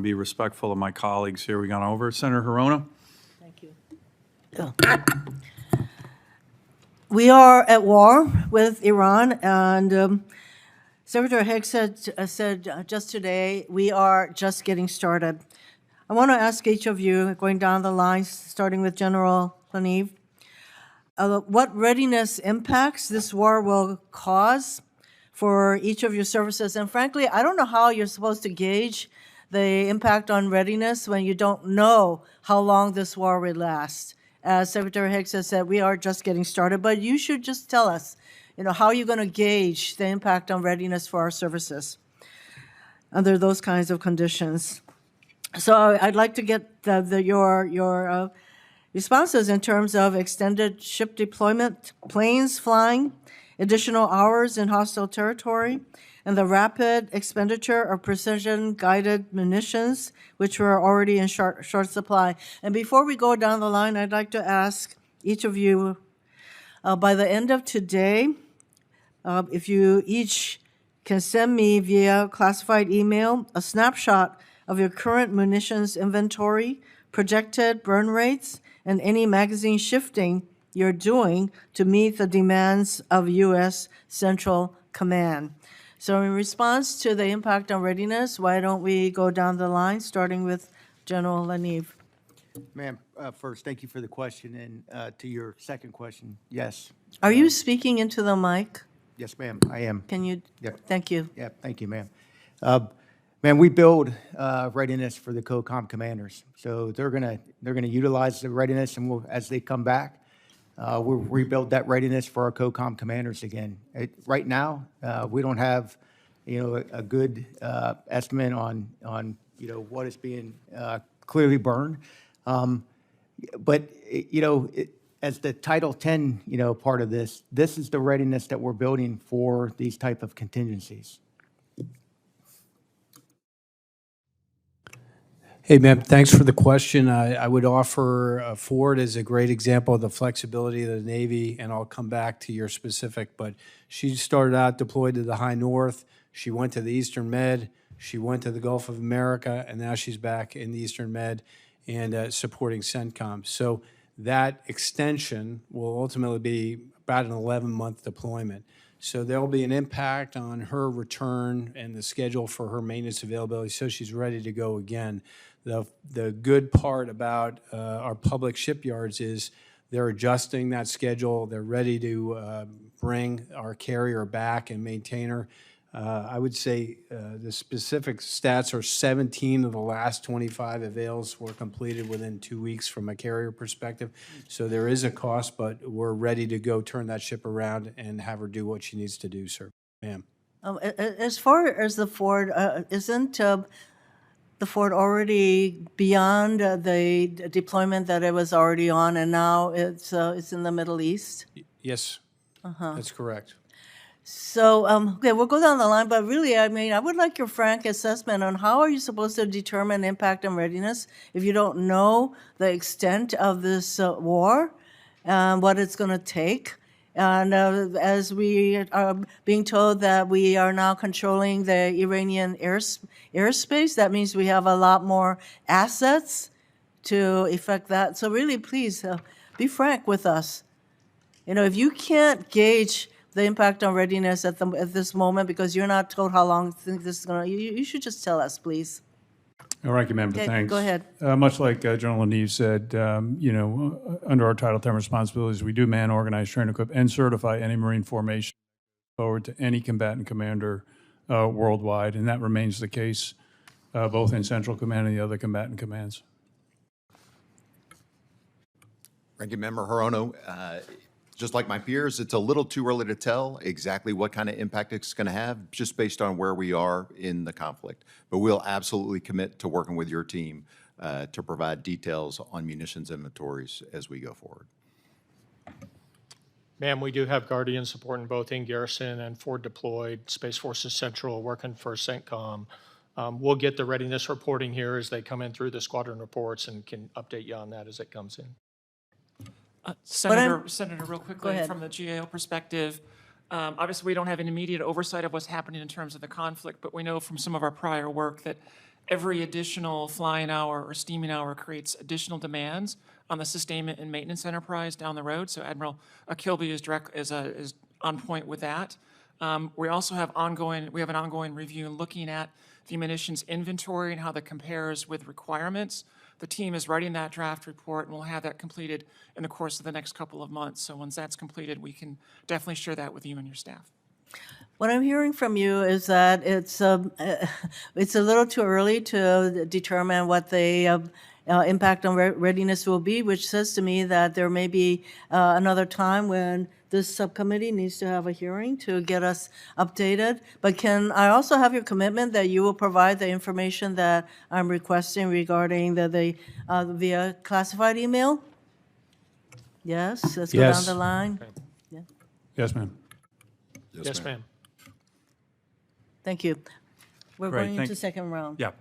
be respectful of my colleagues here. We gone over. Senator Hirono? Thank you. We are at war with Iran, and Secretary Hicks said just today, we are just getting started. I want to ask each of you, going down the line, starting with General Laniv, what readiness impacts this war will cause for each of your services. And frankly, I don't know how you're supposed to gauge the impact on readiness when you don't know how long this war will last. As Secretary Hicks has said, we are just getting started, but you should just tell us, how you're going to gauge the impact on readiness for our services under those kinds of conditions. So I'd like to get your responses in terms of extended ship deployment, planes flying, additional hours in hostile territory, and the rapid expenditure of precision-guided munitions, which were already in short supply. And before we go down the line, I'd like to ask each of you, by the end of today, if you each can send me via classified email a snapshot of your current munitions inventory, projected burn rates, and any magazine shifting you're doing to meet the demands of U.S. Central Command. So in response to the impact on readiness, why don't we go down the line, starting with General Laniv? Ma'am, first, thank you for the question. And to your second question, yes. Are you speaking into the mic? Yes, ma'am, I am. Can you? Yep. Thank you. Yeah, thank you, ma'am. Ma'am, we build readiness for the COCOM commanders. So they're gonna utilize the readiness, and as they come back, we'll rebuild that readiness for our COCOM commanders again. Right now, we don't have, a good estimate on what is being clearly burned. But as the Title 10, part of this is the readiness that we're building for these type of contingencies. Hey, ma'am, thanks for the question. I would offer Ford as a great example of the flexibility of the Navy, and I'll come back to your specific, but she started out deployed to the High North. She went to the Eastern Med. She went to the Gulf of America, and now she's back in the Eastern Med and supporting CENTCOM. So that extension will ultimately be about an 11-month deployment. So there will be an impact on her return and the schedule for her maintenance availability, so she's ready to go again. The good part about our public shipyards is they're adjusting that schedule. They're ready to bring our carrier back and maintain her. I would say the specific stats are 17 of the last 25 avails were completed within 2 weeks from a carrier perspective. So there is a cost, but we're ready to go turn that ship around and have her do what she needs to do, sir. Ma'am. As far as the Ford, isn't the Ford already beyond the deployment that it was already on, and now it's in the Middle East? Yes, that's correct. So, okay, we'll go down the line, but really, I would like your frank assessment on how are you supposed to determine impact and readiness if you don't know the extent of this war and what it's going to take. And as we are being told that we are now controlling the Iranian airspace, that means we have a lot more assets to effect that. So really, please, be frank with us. If you can't gauge the impact on readiness at this moment because you're not told how long this is going to, you should just tell us, please. All right, member, Okay, thanks. go ahead. Much like General Laniv said, under our Title 10 responsibilities, we do man, organize, train, equip, and certify any Marine formation forward to any combatant commander worldwide, and that remains the case both in Central Command and the other combatant commands. Ranking Member Hirono, just like my peers, it's a little too early to tell exactly what kind of impact it's going to have just based on where we are in the conflict. But we'll absolutely commit to working with your team to provide details on munitions inventories as we go forward. Ma'am, we do have Guardian supporting both in garrison and forward deployed, Space Forces Central working for CENTCOM. We'll get the readiness reporting here as they come in through the squadron reports and can update you on that as it comes in. Senator, real quickly, Go ahead. from the GAO perspective, obviously we don't have an immediate oversight of what's happening in terms of the conflict, but we know from some of our prior work that every additional flying hour or steaming hour creates additional demands on the sustainment and maintenance enterprise down the road. So Admiral Kilby is on point with that. We also have an ongoing review looking at the munitions inventory and how that compares with requirements. The team is writing that draft report, and we'll have that completed in the course of the next couple of months. So once that's completed, we can definitely share that with you and your staff. What I'm hearing from you is that it's a little too early to determine what the impact on readiness will be, which says to me that there may be another time when this subcommittee needs to have a hearing to get us updated. But can I also have your commitment that you will provide the information that I'm requesting regarding the via classified email? Yes, let's go down Yes. the line. Yes, ma'am. Yes, ma'am. Thank you. We're Great, going thank- into second round. Yeah.